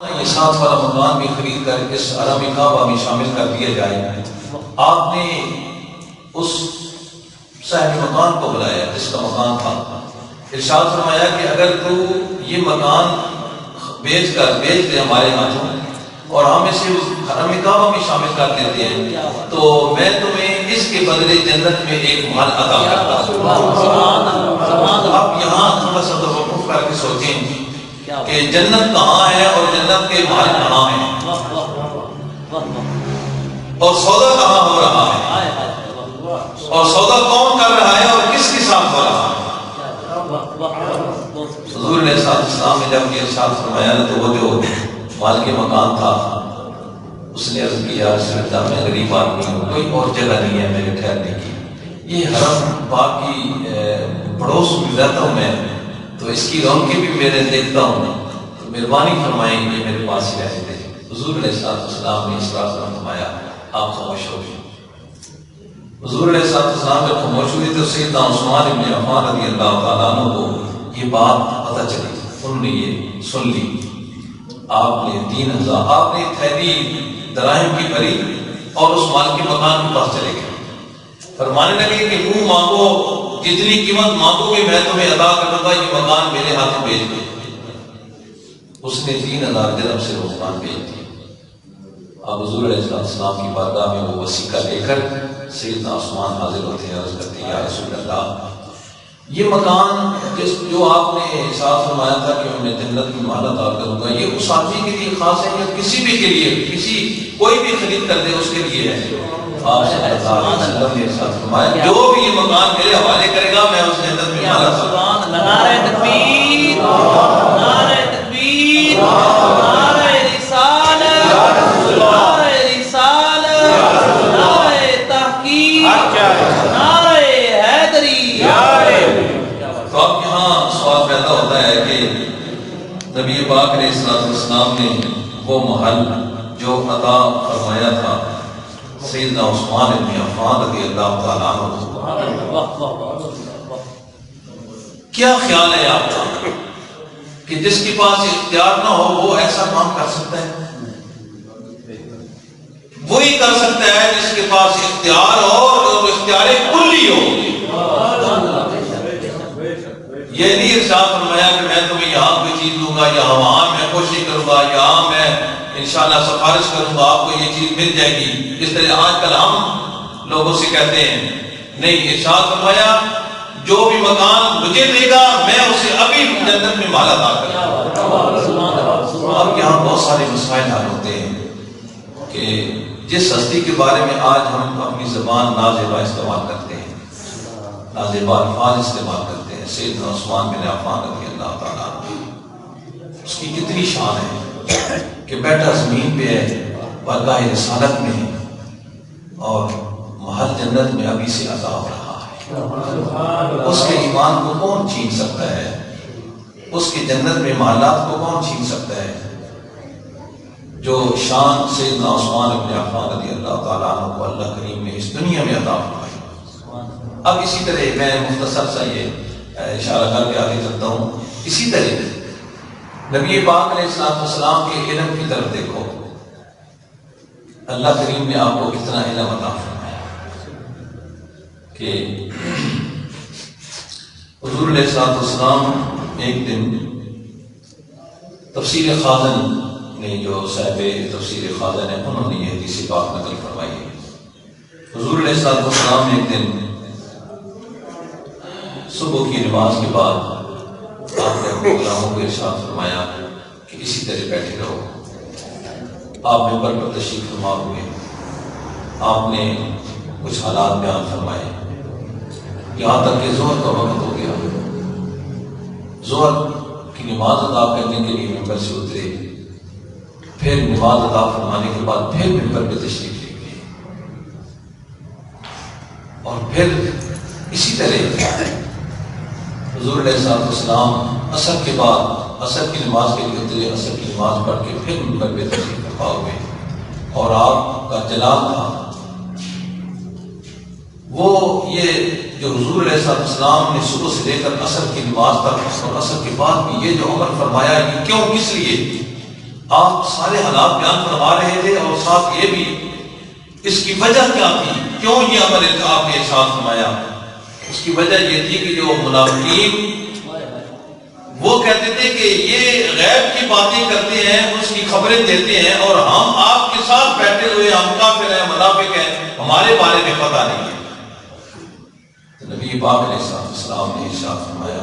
یہ 7 والا مکان بھی خرید کر اس حرم کعبہ میں شامل کر دیا جائے۔ آپ نے اس صاحب مکان کو بلایا جس کا مکان تھا، ارشاد فرمایا کہ اگر تو یہ مکان بیچ دے ہمارے ہاتھوں اور ہم اسے حرم کعبہ میں شامل کر دیتے ہیں تو میں تمہیں اس کے بدلے جنت میں ایک محل عطا کرتا ہوں۔ آپ یہاں تھوڑا سا توقف کر کے سوچیں کہ جنت کہاں ہے اور جنت کے محل کہاں ہیں، اور سودا کہاں ہو رہا ہے، اور سودا کون کر رہا ہے اور کس کے ساتھ ہو رہا ہے۔ حضور علیہ السلام نے جب یہ ارشاد فرمایا تو وہ جو مالک مکان تھا اس نے عرض کیا رسول اللہ میں غریب آدمی ہوں، کوئی اور جگہ نہیں ہے میرے ٹھہرنے کی، یہ حرم پاک کی پڑوس میں رہتا ہوں میں تو اس کی رونقیں بھی میں دیکھتا ہوں، تو مہربانی فرمائیں کہ میرے پاس ہی رہنے دیں۔ حضور علیہ السلام نے اس بات پر فرمایا آپ خاموش ہو گئے۔ حضور علیہ السلام جب خاموش ہوئے تو سیدنا عثمان بن عفان رضی اللہ تعالیٰ عنہ کو یہ بات پتہ چلی، انہوں نے یہ سن لی۔ آپ نے 3000 آپ نے تھیلی دراہم کی بھری اور اس مال کے مکان کے پاس چلے گئے، فرمانے لگے کہ منہ مانگو، جتنی قیمت مانگو گے میں تمہیں ادا کروں گا، یہ مکان میرے ہاتھوں بھیج دو۔ اس نے 3000 درہم سے وہ مکان بھیج دیا۔ اب حضور علیہ السلام کی بارگاہ میں وہ وثیقہ لے کر سیدنا عثمان حاضر ہوتے ہیں، عرض کرتے ہیں یا رسول اللہ یہ مکان جو آپ نے ارشاد فرمایا تھا کہ میں جنت میں محل عطا کروں گا، یہ اس آدمی کے لیے خاص ہے یا کسی بھی کے لیے، کوئی بھی خرید کر دے اس کے لیے ہے؟ آپ صلی اللہ علیہ وسلم نے ارشاد فرمایا جو بھی یہ مکان میرے حوالے کرے گا میں اس جنت میں محل عطا کروں گا۔ نعرہ تکبیر، نعرہ تکبیر، نعرہ رسالت، نعرہ رسالت، نعرہ تحقیق، نعرہ حیدری۔ تو اب یہاں سوال پیدا ہوتا ہے کہ نبی پاک علیہ السلام نے وہ محل جو عطا فرمایا تھا سیدنا عثمان بن عفان رضی اللہ تعالیٰ عنہ، کیا خیال ہے آپ کا کہ جس کے پاس اختیار نہ ہو وہ ایسا کام کر سکتا ہے؟ وہی کر سکتا ہے جس کے پاس اختیار ہو اور اختیار کلی ہو۔ یہ نہیں ارشاد فرمایا کہ میں تمہیں یہاں کوئی چیز دوں گا، یہاں وہاں میں کوشش کروں گا، یہاں میں انشاءاللہ سفارش کروں گا آپ کو یہ چیز مل جائے گی، جس طرح آج کل ہم لوگوں سے کہتے ہیں۔ نہیں، ارشاد فرمایا جو بھی مکان مجھے دے گا میں اسے ابھی جنت میں محل عطا کروں گا۔ اب یہاں بہت سارے مسائل حل ہوتے ہیں کہ جس ہستی کے بارے میں آج ہم اپنی زبان نازیبا استعمال کرتے ہیں، نازیبا الفاظ استعمال کرتے ہیں، سیدنا عثمان بن عفان رضی اللہ تعالیٰ عنہ، اس کی کتنی شان ہے کہ بیٹا زمین پہ ہے، بارگاہ رسالت میں ہے اور محل جنت میں ابھی سے عطا ہو رہا ہے۔ اس کے ایمان کو کون چھین سکتا ہے؟ اس کی جنت میں محلات کو کون چھین سکتا ہے؟ جو شان سیدنا عثمان بن عفان رضی اللہ تعالیٰ عنہ کو اللہ کریم نے اس دنیا میں عطا فرمائی۔ اب اسی طرح میں مختصر سا یہ اشارہ کر کے آگے چلتا ہوں، اسی طرح نبی پاک علیہ السلام کے علم کی طرف دیکھو، اللہ کریم نے آپ کو کتنا علم عطا فرمایا کہ حضور علیہ السلام ایک دن تفسیر خازن نے جو صاحب تفسیر خازن ہے انہوں نے یہ حدیث پاک نقل فرمائی ہے۔ حضور علیہ السلام نے ایک دن صبح کی نماز کے بعد آپ نے اپنے غلاموں کو ارشاد فرمایا کہ اسی طرح بیٹھے رہو۔ آپ منبر پر تشریف فرما ہوئے، آپ نے کچھ حالات بیان فرمائے، یہاں تک کہ ظہر کا وقت ہو گیا۔ ظہر کی نماز ادا کرنے کے لیے منبر سے اترے، پھر نماز ادا فرمانے کے بعد پھر منبر پہ تشریف لے گئے، اور پھر اسی طرح حضور علیہ السلام عصر کے بعد عصر کی نماز کے لیے اترے، عصر کی نماز پڑھ کے پھر منبر پہ تشریف فرما ہوئے، اور آپ کا جلال تھا وہ یہ جو حضور علیہ السلام نے صبح سے لے کر عصر کی نماز تک اور عصر کے بعد بھی یہ جو عمل فرمایا یہ کیوں، کس لیے؟ آپ سارے حالات بیان فرما رہے تھے اور ساتھ یہ بھی اس کی وجہ کیا تھی، کیوں یہ عمل آپ نے ارشاد فرمایا؟ اس کی وجہ یہ تھی کہ جو منافقین وہ کہتے تھے کہ یہ غیب کی باتیں کرتے ہیں، اس کی خبریں دیتے ہیں، اور ہم آپ کے ساتھ بیٹھے ہوئے ہم کافر ہیں، منافق ہیں، ہمارے بارے میں پتہ نہیں ہے۔ تو نبی پاک علیہ السلام نے ارشاد فرمایا،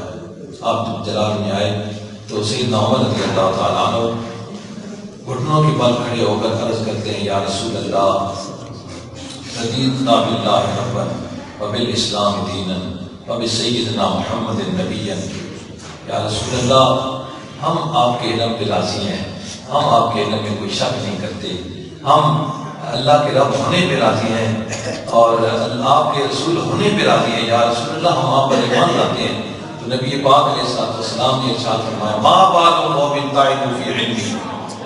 آپ جب جلال میں آئے تو سیدنا عمر رضی اللہ تعالیٰ عنہ گھٹنوں کے بل کھڑے ہو کر عرض کرتے ہیں، یا رسول اللہ رضینا باللہ ربا وبالاسلام دینا وبسیدنا محمد نبیا۔ یا رسول اللہ ہم آپ کے علم پہ راضی ہیں، ہم آپ کے علم میں کوئی شک نہیں کرتے، ہم اللہ کے رب ہونے پہ راضی ہیں اور آپ کے رسول ہونے پہ راضی ہیں، یا رسول اللہ ہم آپ پر ایمان لاتے ہیں۔ تو نبی پاک علیہ السلام نے ارشاد فرمایا، ما بال قوم طعنوا فی علمی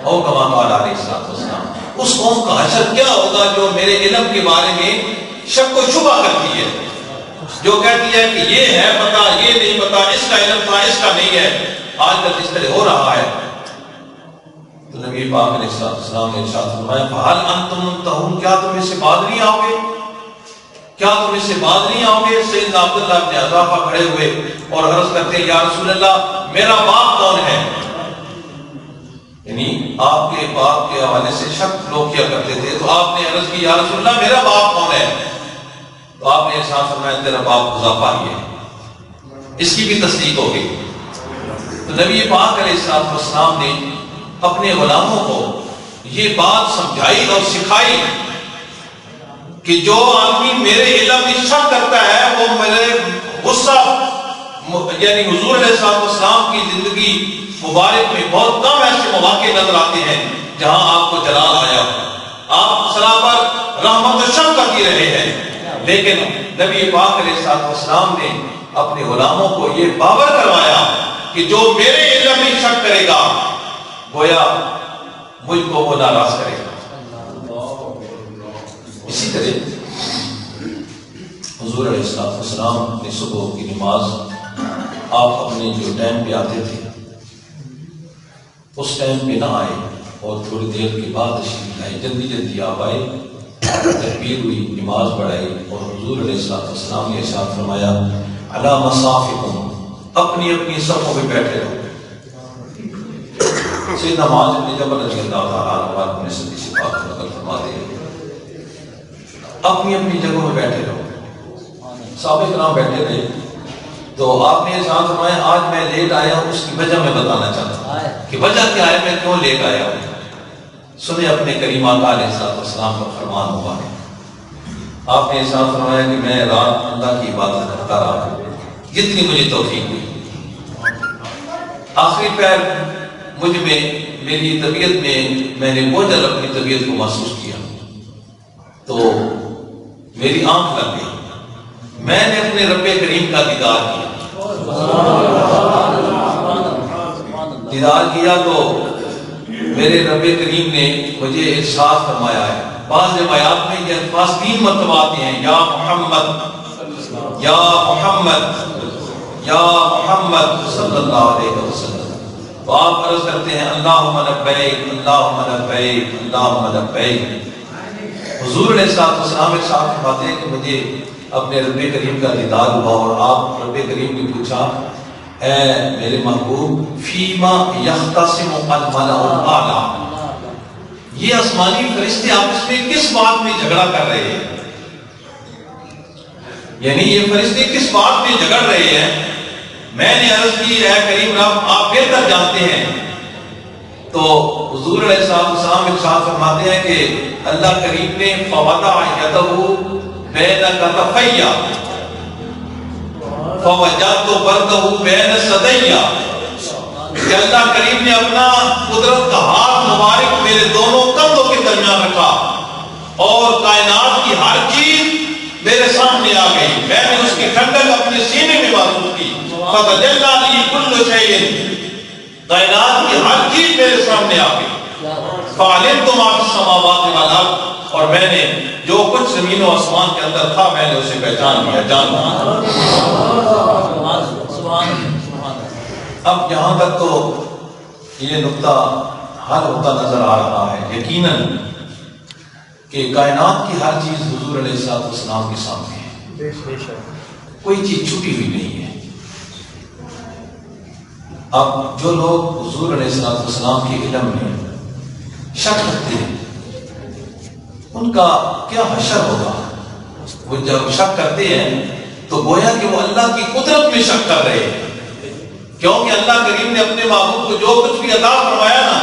او کما قال علیہ السلام، اس قوم کا حشر کیا ہوگا جو میرے علم کے بارے میں شک و شبہ کرتی ہے، جو کہتی ہے کہ یہ ہے پتہ، یہ نہیں پتہ، اس کا علم تھا، اس کا نہیں ہے۔ آج تک اس طرح ہو رہا ہے۔ تو نبی پاک علیہ السلام نے ارشاد فرمایا، فَهَلْ أَنْتُمْ مُنْتَهُونَ، کیا تم اس سے باز نہیں آؤ گے؟ کیا تم اس سے باز نہیں آؤ گے؟ سیدنا عبداللہ بن حذافہ کھڑے ہوئے اور عرض کرتے ہیں، یا رسول اللہ میرا باپ کون ہے؟ یعنی آپ کے باپ کے حوالے سے شک لوگ کیا کرتے تھے، تو آپ نے عرض کی، یا رسول اللہ میرا باپ کون ہے؟ تو آپ نے ارشاد فرمایا، تیرا باپ حذافہ ہی ہے۔ اس کی بھی تصدیق ہو گئی۔ تو نبی پاک علیہ السلام نے اپنے غلاموں کو یہ بات سمجھائی اور سکھائی کہ جو آدمی میرے علم میں شک کرتا ہے وہ میرے غصہ، یعنی حضور علیہ السلام کی زندگی مبارک میں بہت کم ایسے مواقع نظر آتے ہیں جہاں آپ کو جلال آیا ہو، آپ صحابہ پر رحمت و شفقت کرتی رہے ہیں، لیکن نبی پاک علیہ السلام نے اپنے غلاموں کو یہ باور کروایا کہ جو میرے علم میں شک کرے گا گویا مجھ کو وہ ناراض کرے گا۔ اسی طرح حضور علیہ السلام نے صبح کی نماز آپ اپنے جو ٹائم پہ آتے تھے اس ٹائم پہ نہ آئے اور تھوڑی دیر کے بعد تشریف لائے، جلدی جلدی آپ آئے، تکبیر ہوئی، نماز پڑھائی، اور حضور علیہ السلام نے ارشاد فرمایا، علی مصافکم، اپنی اپنی صفوں پہ بیٹھے رہو۔ سیدنا معاذ بن جبل رضی اللہ تعالیٰ عنہ نے صدیق سے بات نقل فرماتے ہیں، اپنی اپنی جگہوں میں بیٹھے رہو۔ صحابہ کرام بیٹھے رہے تو آپ نے ارشاد فرمایا، آج میں لیٹ آیا ہوں، اس کی وجہ میں بتانا چاہتا ہوں کہ وجہ کیا ہے، میں کیوں لیٹ آیا ہوں۔ سنیں اپنے کریم آقا علیہ السلام کا فرمان ہوا ہے۔ آپ نے ارشاد فرمایا کہ میں رات اللہ کی عبادت کرتا رہا جتنی مجھے توفیق ہوئی، آخری پیر مجھ میں، میری طبیعت میں نے بوجھل اپنی طبیعت کو محسوس کیا تو میری آنکھ لگ گئی، میں نے اپنے رب کریم کا دیدار کیا تو میرے رب کریم نے مجھے ارشاد فرمایا ہے، بعض روایات میں یہ الفاظ 3 مرتبہ آتے ہیں، یا محمد یا محمد یا محمد صلی اللہ علیہ وسلم۔ تو آپ عرض کرتے ہیں، اللہم لبیک اللہم لبیک اللہم لبیک۔ حضور علیہ السلام ارشاد فرماتے ہیں کہ مجھے اپنے رب کریم کا دیدار ہوا اور آپ رب کریم نے پوچھا، اے میرے محبوب، فیما یختصم الملأ الاعلی، یہ آسمانی فرشتے آپس میں کس بات میں جھگڑا کر رہے ہیں؟ یعنی یہ فرشتے کس بات میں جھگڑ رہے ہیں؟ میں نے عرض کی، اے کریم رب آپ بہتر جانتے ہیں۔ تو حضور علیہ السلام ارشاد فرماتے ہیں کہ اللہ کریم نے فوضع یدہ بین کتفی فوجدت بردہ بین صدی، کہ اللہ کریم نے اپنا قدرت کا ہاتھ مبارک میرے دونوں کندھوں کے درمیان رکھا اور کائنات کی ہر چیز میرے سامنے آ گئی، میں نے اس کی ٹھنڈک اپنے سینے میں محسوس کی، فتجلی لی کل شیء، کائنات کی ہر چیز میرے سامنے آ گئی، فعلمت ما فی السماوات والارض، اور میں نے جو کچھ زمین و آسمان کے اندر تھا میں نے اسے پہچان لیا، جان لیا۔ اب یہاں تک تو یہ نقطہ حل ہوتا نظر آ رہا ہے یقیناً کہ کائنات کی ہر چیز حضور علیہ السلام کے سامنے ہے، کوئی چیز چھٹی ہوئی نہیں ہے۔ اب جو لوگ حضور علیہ السلام کے علم میں شک رکھتے ہیں ان کا کیا حشر ہوگا؟ وہ جب شک کرتے ہیں تو گویا کہ وہ اللہ کی قدرت میں شک کر رہے ہیں، کیونکہ اللہ کریم نے اپنے محبوب کو جو کچھ بھی عطا فرمایا نا،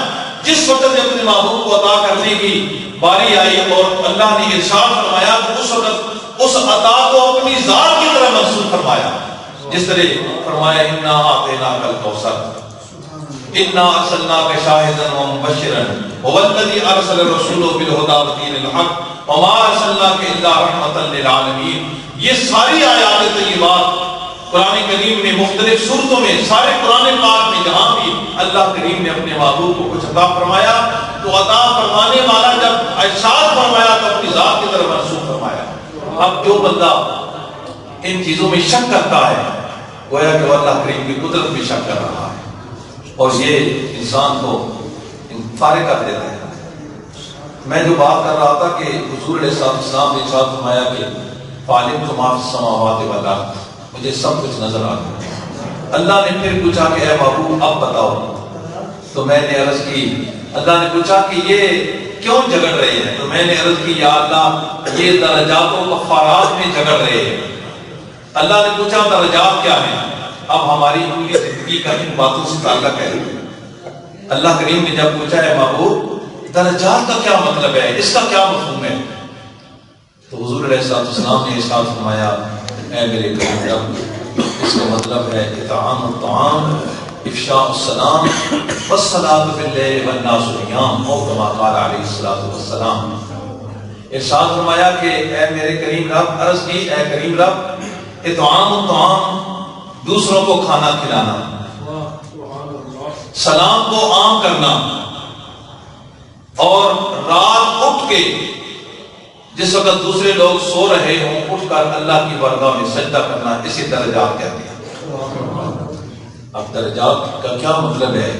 جس وقت نے اپنے محبوب کو عطا کرنے کی باری آئی اور اللہ نے ارشاد فرمایا تو اس وقت اس عطا کو اپنی ذات کی طرح منسوخ فرمایا، جس طرح فرمایا انا اعطیناک الکوثر انا ارسلناک شاہدا ومبشرا والذی ارسل رسولہ بالہدی ودین الحق وما ارسلناک الا رحمتا للعالمین۔ یہ ساری آیات طیبات قرآن کریم میں مختلف صورتوں میں، سارے قرآن پاک میں جہاں بھی اللہ کریم نے اپنے محبوب کو کچھ عطا فرمایا تو عطا فرمانے والا جب ارشاد فرمایا تو اپنی ذات کی طرف منسوخ فرمایا۔ اب جو بندہ ان چیزوں میں شک کرتا ہے گویا کہ وہ اللہ کریم کی قدرت میں شک کر رہا ہے، اور یہ انسان کو فارغ کر دیتا ہے۔ میں جو بات کر رہا تھا کہ حضور علیہ السلام نے ارشاد فرمایا کہ فَعَلِمْتُ مَا فِي السَّمَاوَاتِ وَالْأَرْضِ، مجھے سب کچھ نظر آ گیا۔ اللہ نے پھر پوچھا کہ اے محبوب اب بتاؤ، تو میں نے عرض کی، اللہ نے پوچھا کہ یہ کیوں جھگڑ رہے ہیں؟ تو میں نے عرض کی یا اللہ یہ درجات و کفارات میں جھگڑ رہے ہیں۔ اللہ نے پوچھا درجات کیا ہیں؟ اب ہماری پوری زندگی کا ان باتوں سے تعلق ہے۔ اللہ کریم نے جب پوچھا ہے محبوب درجات کا کیا مطلب ہے، اس کا کیا مفہوم ہے، تو حضور علیہ السلام نے ارشاد فرمایا اے میرے کریم رب، اس کا مطلب ہے اطعام الطعام، افشاء السلام، والصلاۃ باللیل والناس نیام، او کما قال علیہ الصلوۃ والسلام۔ ارشاد فرمایا کہ اے میرے کریم رب، عرض کی اے کریم رب، اطعام الطعام دوسروں کو کھانا کھلانا، سلام کو عام کرنا، اور رات اٹھ کے جس وقت دوسرے لوگ سو رہے ہوں اٹھ کر اللہ کی بارگاہ میں سجدہ کرنا، اسی درجات کہتے ہیں۔ اب درجات کا کیا مطلب ہے؟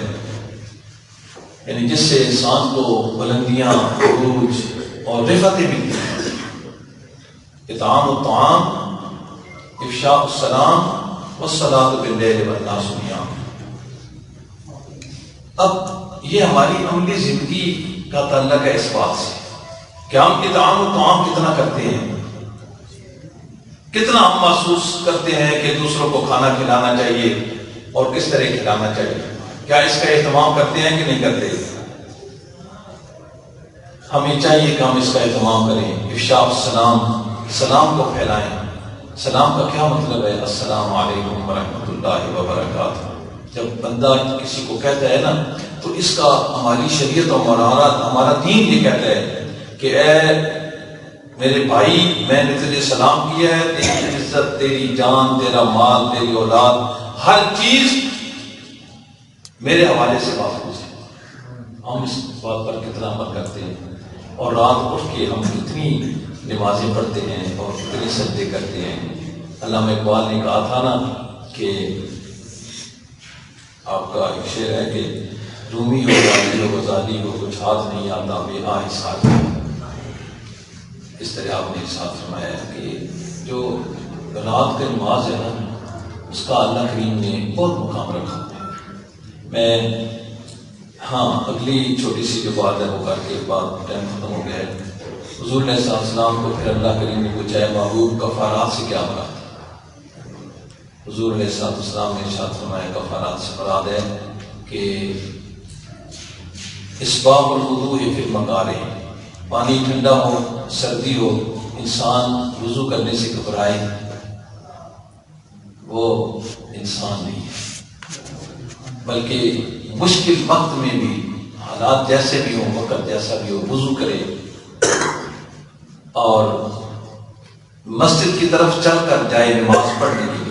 یعنی جس سے انسان کو بلندیاں، عروج اور رفعتیں ملتی ہیں۔ اطعام الطعام، افشاء السلام، والصلاۃ باللیل والناس نیام۔ اب یہ ہماری عملی زندگی کا تعلق ہے اس بات سے کہ ہم اطعام الطعام کتنا کرتے ہیں، کتنا ہم محسوس کرتے ہیں کہ دوسروں کو کھانا کھلانا چاہیے اور کس طرح کھلانا چاہیے، کیا اس کا اہتمام کرتے ہیں کہ نہیں کرتے؟ ہمیں چاہیے کہ ہم اس کا اہتمام کریں۔ افشاء السلام، سلام کو پھیلائیں۔ سلام کا کیا مطلب ہے؟ السلام علیکم ورحمۃ اللہ وبرکاتہ۔ جب بندہ کسی کو کہتا ہے نا تو اس کا ہماری شریعت اور ہمارا دین یہ کہتا ہے کہ اے میرے بھائی، میں نے تجھے سلام کیا ہے، تیری عزت، تیری جان، تیرا مال، تیری اولاد، ہر چیز میرے حوالے سے محفوظ ہے۔ ہم اس بات پر کتنا عمل کرتے ہیں، اور رات اٹھ کے ہم کتنی نمازیں پڑھتے ہیں اور کتنے سجدے کرتے ہیں۔ علامہ اقبال نے کہا تھا نا کہ آپ کا ایک شعر ہے کہ رومی ہو غازی ہو غزالی ہو کچھ ہاتھ نہیں آتا بے آہ ساتھ۔ اس طرح آپ نے ساتھ فرمایا ہے کہ جو رات کا نماز ہے نا اس کا اللہ کریم نے بہت مقام رکھا ہے۔ میں اگلی چھوٹی سی جو بات ہے وہ کر کے بعد ٹائم ختم ہو گیا ہے۔ حضور علیہ السلام کو پھر اللہ کریم نے پوچھا ہے محبوب کفارات سے کیا مراد؟ حضور علیہ السلام نے ارشاد فرمایا کفارات سے مراد ہے کہ اسباغ الوضوء فی المکارہ، پانی ٹھنڈا ہو، سردی ہو، انسان وضو کرنے سے گھبرائے، وہ انسان نہیں ہے، بلکہ مشکل وقت میں بھی حالات جیسے بھی ہوں، وقت جیسا بھی ہو، وضو کرے اور مسجد کی طرف چل کر جائے نماز پڑھنے کے لیے،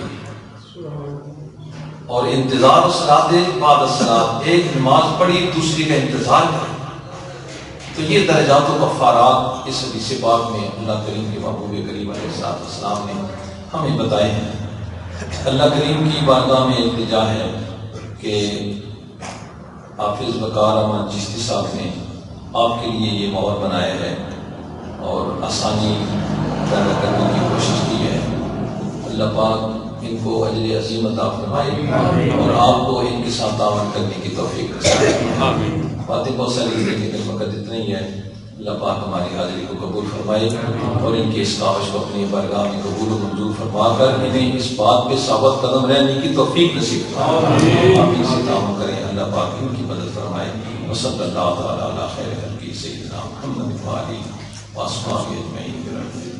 اور انتظار الصلاۃ بعد الصلاۃ، ایک نماز پڑھی دوسری کا انتظار کرے۔ تو یہ درجات و کفارات اس حدیث پاک میں اللہ کریم کے محبوب کریم علیہ السلام نے ہمیں بتائے ہیں۔ اللہ کریم کی بارگاہ میں التجا ہے کہ حافظ وقار احمد چشتی صاحب نے آپ کے لیے یہ ماحول بنایا ہے اور آسانی پیدا کرنے کی کوشش کی ہے. اللہ پاک ان کو اجر عظیم عطا فرمائے اور آپ کو ان کے ساتھ تعاون کرنے کی توفیق دے. باتیں بہت ساری ہیں لیکن وقت اتنا ہی ہے. اللہ پاک ہماری حاضری کو قبول فرمائے اور ان کی اس کاوش کو اپنی بارگاہ میں قبول و منظور فرما کر انہیں اس بات پہ ثابت قدم رہنے کی توفیق نصیب فرمائے. آپ ان سے تعاون کریں. اللہ پاک ان کی مدد فرمائے. وصلی اللہ تعالی علی خیر خلقہ سیدنا محمد و آلہ و اصحابہ اجمعین برحمتہ.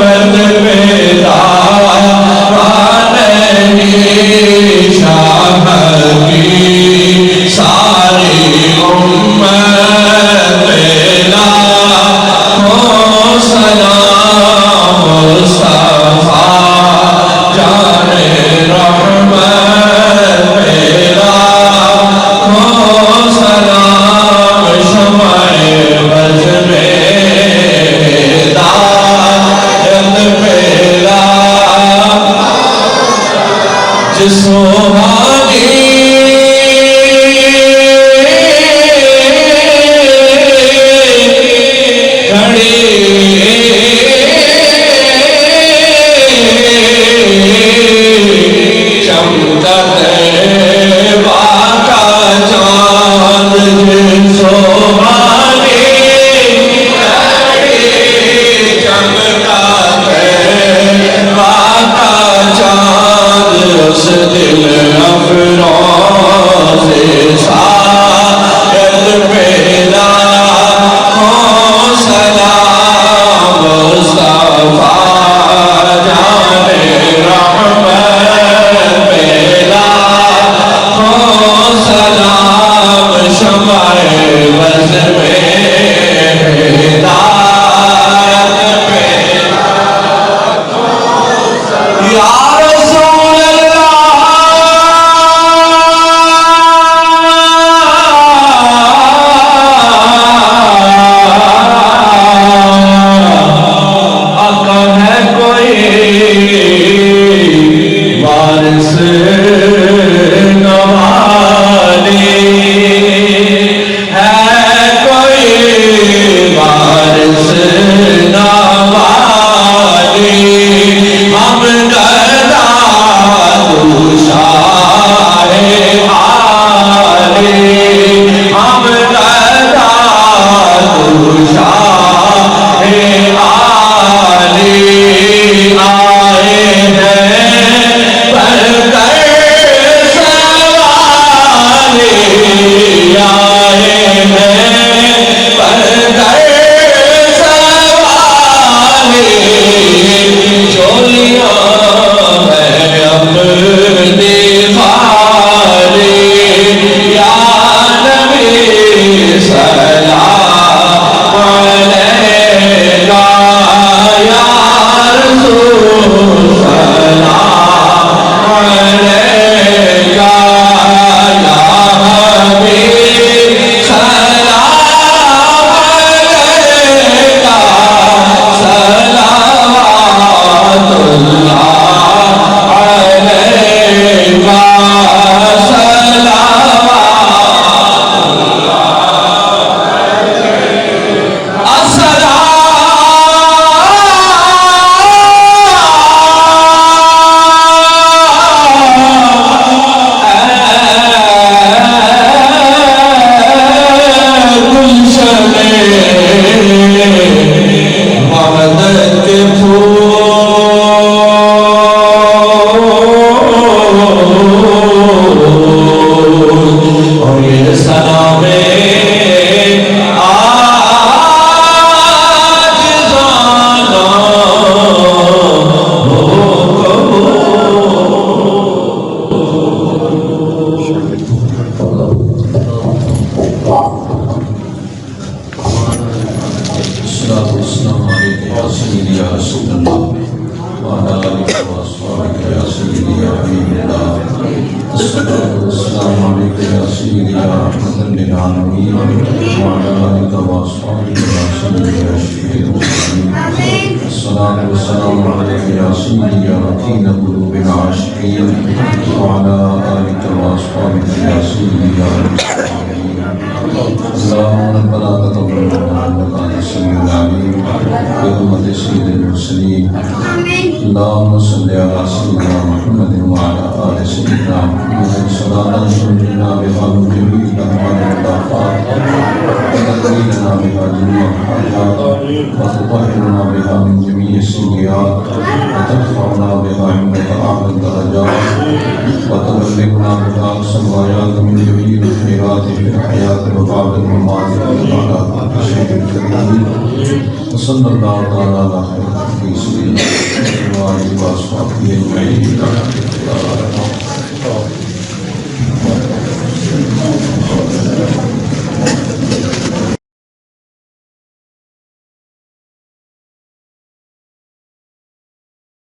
بدل میں سلام السلام علیکم یا سیدی یا رسول اللہ وعلی آلہ وصحبہ یا سیدی یا حبیب اللہ السلام علیکم یا سیدی یا رحمت للعالمین وعلی آلہ وصحبہ یا سیدی یا شفیع المسلمین الصلاة والسلام علیکم یا سیدی یا رکین قلوب العاشقین وعلی آلہ وصحبہ یا سیدی یا اللهم ربنا تقبل منا انك انت السميع العليم برحمة سيد المرسلين اللهم صل على سيدنا محمد وعلى آل سيدنا محمد صلاة تنجينا بها من جميع الأهوال والآفات وتقضي لنا بها جميع الحاجات وتطهرنا بها من جميع السيئات وترفعنا بها عندك أعلى الدرجات وتبلغنا بها أقصى الغايات من جميع الخيرات في الحياة وبعد الممات وعلى كل شيء قدير وصلى الله تعالى على خير في سيدنا وعلى آله وصحبه أجمعين.